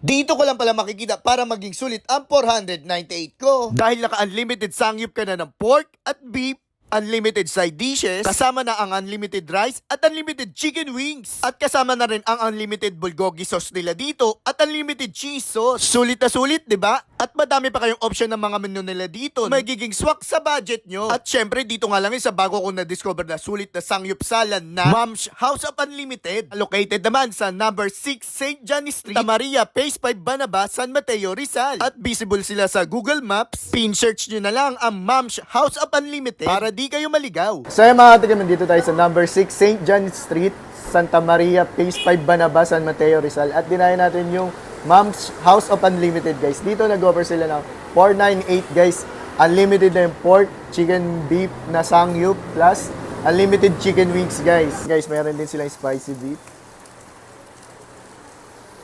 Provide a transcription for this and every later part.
Dito ko lang pala makikita para maging sulit ang 498 ko. Dahil naka-unlimited sangyup ka na ng pork at beef, unlimited side dishes, kasama na ang unlimited rice at unlimited chicken wings. At kasama na rin ang unlimited bulgogi sauce nila dito at unlimited cheese sauce. Sulit na sulit, di ba? At madami pa kayong option ng mga menu nila dito. Magiging swak sa budget nyo. At syempre, dito nga lang sa bago ko na-discover na sulit na sangyupsalan na Mom's House of Unlimited. Located naman sa number 6 St. John Street, Santa Maria, Phase 5, Banaba, San Mateo, Rizal. At visible sila sa Google Maps. Pin-search nyo na lang ang Mom's House of Unlimited para di kayo maligaw. So yung mga tigam, dito tayo sa number 6 St. John Street, Santa Maria, Phase 5, Banaba, San Mateo, Rizal. At dinayan natin yung Mom's House of Unlimited, guys. Dito nag-offer sila ng 498, guys. Unlimited na yung pork, chicken, beef na sangyup, plus unlimited chicken wings, guys. Guys, meron din silang spicy beef.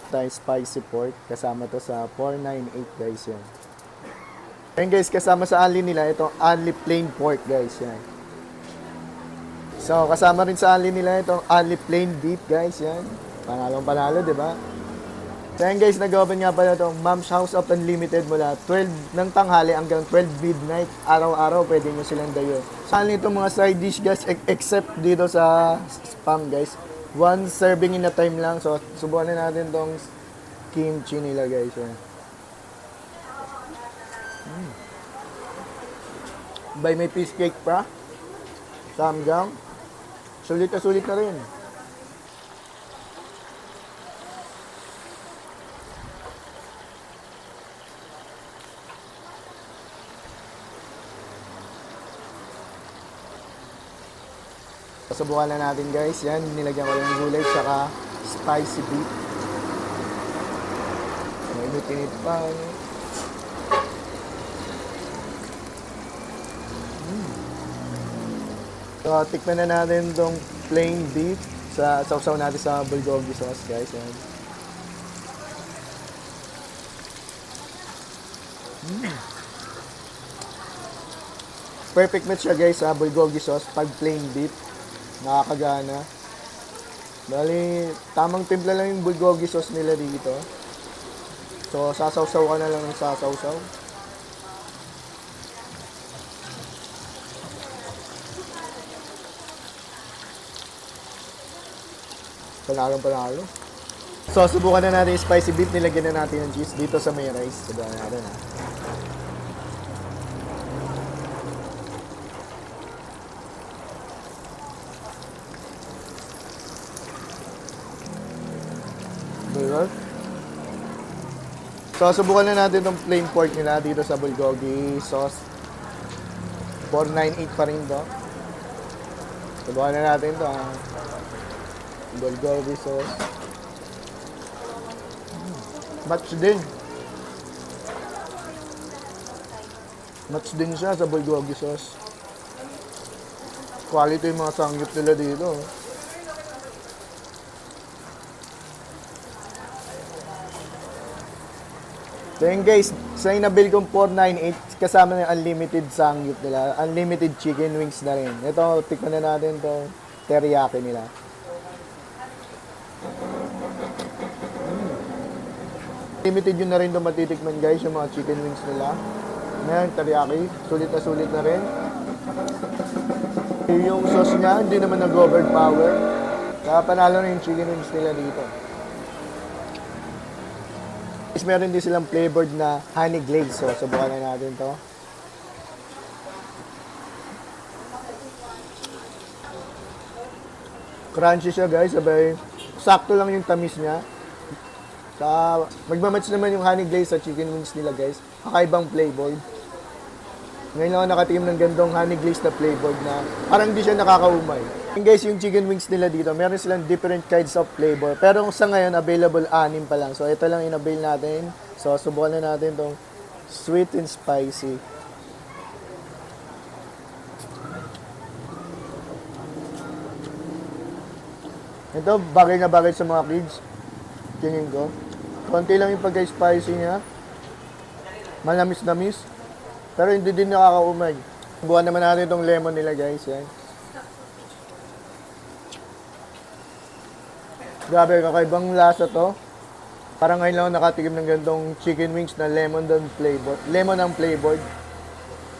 Tayo spicy pork. Kasama to sa 498, guys. Yan. And guys, kasama sa unli nila, itong unli plain pork, guys. Yan. So, kasama rin sa unli nila itong unli plain beef, guys. Yan. Panalong panalo, di ba? So, yan guys, nag-open nga pala itong Mom's House of Unlimited mula 12 ng tanghali hanggang 12 midnight. Araw-araw, pwede nyo silang dayo. So, unli itong mga side dish, guys, except dito sa spam, guys. One serving in a time lang. So, subukan na natin itong kimchi nila, guys. Yan. By may piece cake pa. Samgyang. Sulit na rin. Subukan na natin guys. Yan, nilagyan ko lang ng gulay tsaka spicy beef. Mainit-init pa. So, tikman na natin itong plain beef sa sausaw natin sa bulgogi sauce, guys. Yan. Perfect match siya, guys, sa bulgogi sauce pag plain beef. Nakakagana. Bali, tamang timpla lang yung bulgogi sauce nila dito. So, sasawsaw ka na lang ng sasawsaw. Panalo. So, subukan na natin yung spicy beef. Nilagyan na natin ng cheese dito sa may rice. Subukan natin, ha. Diba? So, subukan na natin itong plain pork nila dito sa bulgogi sauce. 498 pa rin to. Subukan na natin to, ha. Bulgogi sauce. Match din. Match din siya sa bulgogi sauce. Quality yung mga sangyup nila dito. So yun guys, sa inabil kong 498, kasama na yung unlimited sangyup nila. Unlimited chicken wings na rin. Ito, tikman na natin itong teriyaki nila. Limited yun na rin itong matitikman guys, yung mga chicken wings nila. Ngayon, teriyaki, sulit na rin. Yung sauce niya, hindi naman nag-overpower. Kaya panalo na yung chicken wings nila dito. Is meron din silang flavored na honey glaze. So, subukan na natin to. Crunchy siya guys, sabay sakto lang yung tamis niya. Magmamatch naman yung honey glaze sa chicken wings nila guys. Kakaibang flavor. Ngayon lang ako nakatikim ng gandong honey glaze na flavor na parang hindi siya nakakaumay. And guys, yung chicken wings nila dito, meron silang different kinds of flavor. Pero sa ngayon, available 6 pa lang. So, ito lang in-avail natin. So, subukan na natin itong sweet and spicy. Ito, bagay na bagay sa mga kids. Tingin ko. Konti lang yung pagka-spicy niya. Malamis-lamis. Pero hindi din nakakaumay. Buwan naman natin itong lemon nila guys. Yan. Grabe, kakaibang lasa to. Parang ngayon lang ako nakatikim ng ganitong chicken wings na lemon flavor. Lemon ang flavored.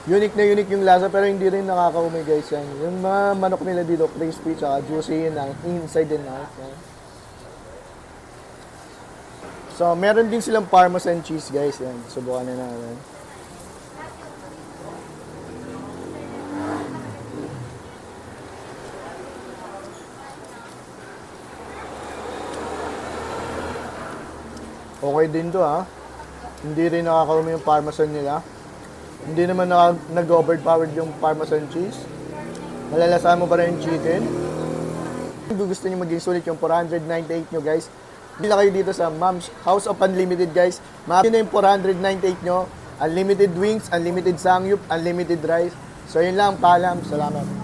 Unique na unique yung lasa pero hindi rin nakakaumay guys yan. Yung mga manok nila dito, crispy tsaka juicy yun inside and out. Yan. So, meron din silang parmesan cheese guys. Yan, subukan na natin. Okay din to ha. Hindi rin nakakaumay yung parmesan nila. Hindi naman nag-overpowered yung parmesan cheese. Malalasahan mo pa rin yung chicken. Kung gusto niyo maging sulit yung 498 nyo guys, bila kayo dito sa Mom's House of Unlimited guys. Maaari na yung 498 nyo. Unlimited wings, unlimited sangyup, unlimited rice. So yun lang, paalam. Salamat.